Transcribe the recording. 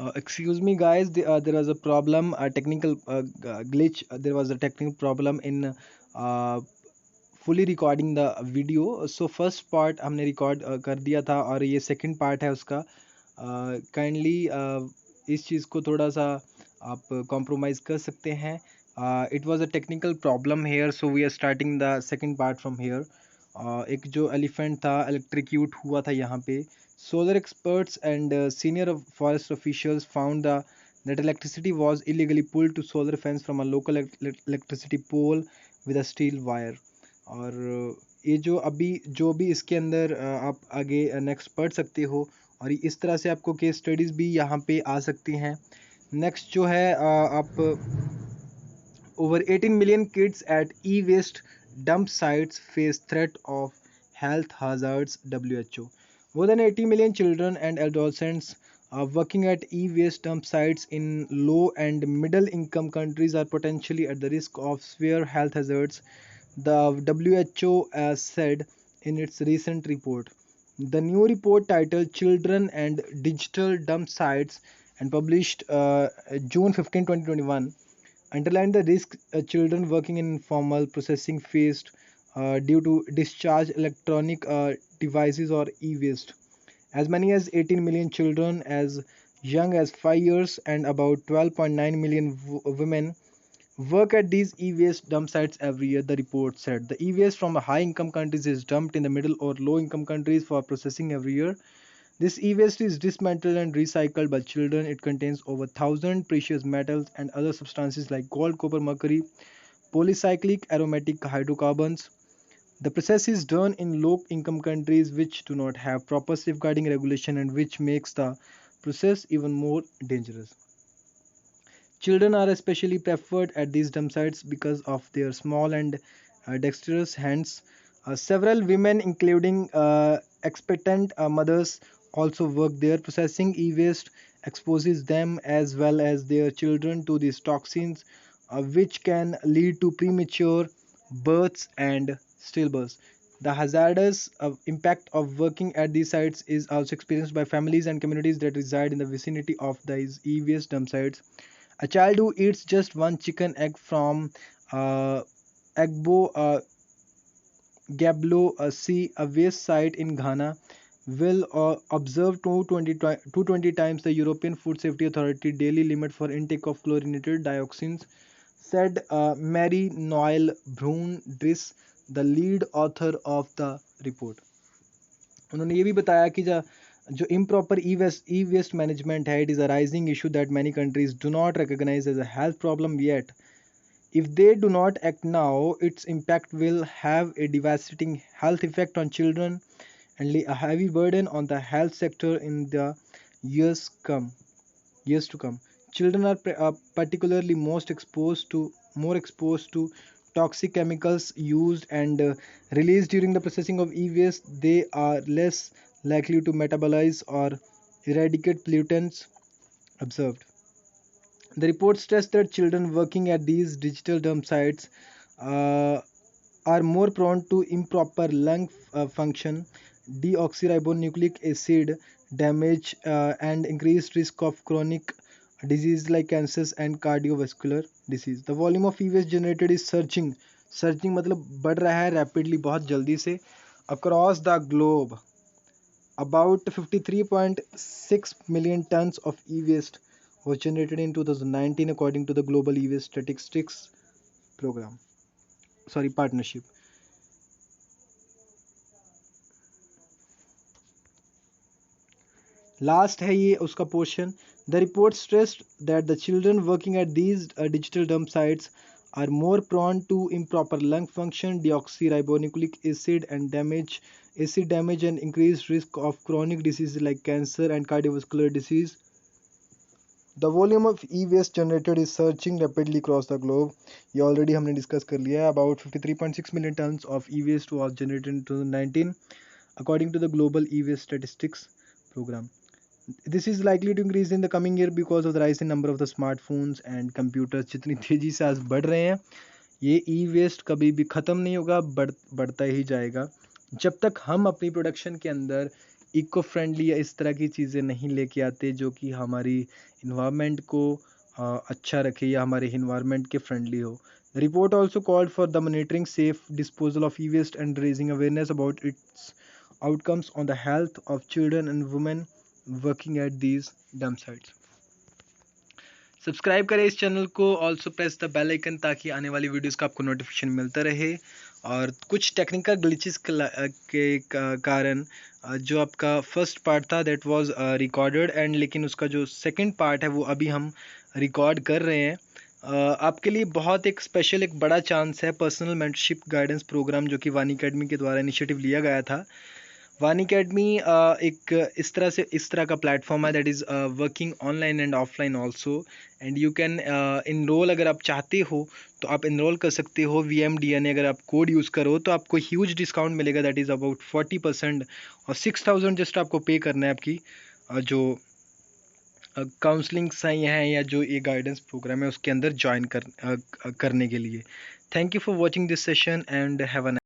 Excuse me, guys. There was a problem, a technical glitch. There was a technical problem in uh, fully recording the video. So first part हमने record कर दिया था और ये second part है उसका. Kindly इस चीज़ को थोड़ा सा आप compromise कर सकते हैं. It was a technical problem here, so we are starting the second part from here. एक जो elephant था electrocute हुआ था यहाँ पे. Solar experts and senior forest officials found that electricity was illegally pulled to solar fence from a local electricity pole with a steel wire. और ये जो भी इसके अंदर आप आगे नेक्स्ट पढ़ सकते हो और इस तरह से आपको केस स्टडीज़ भी यहाँ पे आ सकती हैं. नेक्स्ट जो है आप over 18 million kids at e-waste dump sites face threat of health hazards. WHO. More than 80 million children and adolescents working at e-waste dump sites in low and middle income countries are potentially at the risk of severe health hazards, the WHO has said in its recent report. The new report, titled Children and Digital Dump Sites and published June 15, 2021, underlined the risk children working in informal processing faced due to discharge electronic devices or e-waste. As many as 18 million children as young as 5 years and about 12.9 million women work at these e-waste dump sites every year, the report said. The e-waste from the high-income countries is dumped in the middle or low-income countries for processing every year. This e-waste is dismantled and recycled by children. It contains over 1,000 precious metals and other substances like gold, copper, mercury, polycyclic aromatic hydrocarbons. The process is done in low-income countries which do not have proper safeguarding regulation and which makes the process even more dangerous. Children are especially preferred at these dump sites because of their small and dexterous hands. Several women, including expectant mothers, also work there. Processing e-waste exposes them as well as their children to these toxins, which can lead to premature births and stillbirths. The hazardous impact of working at these sites is also experienced by families and communities that reside in the vicinity of these e-waste dump sites. A child who eats just one chicken egg from uh, Agbo Gablo Sea, a waste site in Ghana, will observe 220 times the European Food Safety Authority daily limit for intake of chlorinated dioxins, said Mary Noel Brun Driss, the lead author of the report. उन्होंने ये भी बताया कि जो improper e-waste management है, it is a rising issue that many countries do not recognize as a health problem yet. If they do not act now, its impact will have a devastating health effect on children and lay a heavy burden on the health sector in the years to come. Children are particularly more exposed to toxic chemicals used and released during the processing of e-waste. They are less likely to metabolize or eradicate pollutants observed. The report stressed that children working at these digital dump sites uh, are more prone to improper lung function, deoxyribonucleic acid damage, and increased risk of chronic disease like cancers and cardiovascular disease. The volume of e-waste generated is surging. Surging मतलब बढ़ रहा है rapidly, बहुत जल्दी से across the globe. About 53.6 million tons of e-waste was generated in 2019 according to the Global E-Waste Statistics Partnership. Last है ये उसका portion. The report stressed that the children working at these digital dump sites are more prone to improper lung function, deoxyribonucleic acid damage, and increased risk of chronic diseases like cancer and cardiovascular disease. The volume of e-waste generated is surging rapidly across the globe. ये already हमने discuss कर लिया है. About 53.6 million tons of e-waste was generated in 2019 according to the Global E-Waste Statistics Program. This is likely to increase in the coming year because of the rise in number of the smartphones and computers. जितनी तेजी से आज बढ़ रहे हैं ये e-waste कभी भी ख़त्म नहीं होगा, बढ़ता ही जाएगा जब तक हम अपनी प्रोडक्शन के अंदर इको फ्रेंडली या इस तरह की चीज़ें नहीं लेके आते जो कि हमारी इन्वायरमेंट को अच्छा रखे या हमारे इन्वायरमेंट के फ्रेंडली हो. The report also called for the monitoring safe disposal of e-waste and raising awareness about its outcomes on the health of children and women working at these dump sites. Subscribe करें इस channel को, also press the bell icon ताकि आने वाली videos का आपको notification मिलता रहे. और कुछ टेक्निकल ग्लिचेस के कारण जो आपका फर्स्ट पार्ट था दैट वाज रिकॉर्डेड एंड, लेकिन उसका जो सेकंड पार्ट है वो अभी हम रिकॉर्ड कर रहे हैं. आपके लिए बहुत एक स्पेशल एक बड़ा चांस है. पर्सनल मेंटरशिप गाइडेंस प्रोग्राम जो कि वानी अकेडमी के द्वारा इनिशिएटिव लिया गया था. वानी अकेडमी एक इस तरह का प्लेटफॉर्म है that is working online and offline also, and you can enroll. अगर आप चाहते हो तो आप इनरोल कर सकते हो. VMDNA अगर आप कोड यूज़ करो तो आपको ह्यूज डिस्काउंट मिलेगा, दैट इज़ अबाउट 40%. और 6,000 जस्ट आपको पे करना है आपकी जो काउंसलिंग सही हैं या जो ये गाइडेंस प्रोग्राम है उसके अंदर ज्वाइन करने के लिए. Thank you for watching this session and have a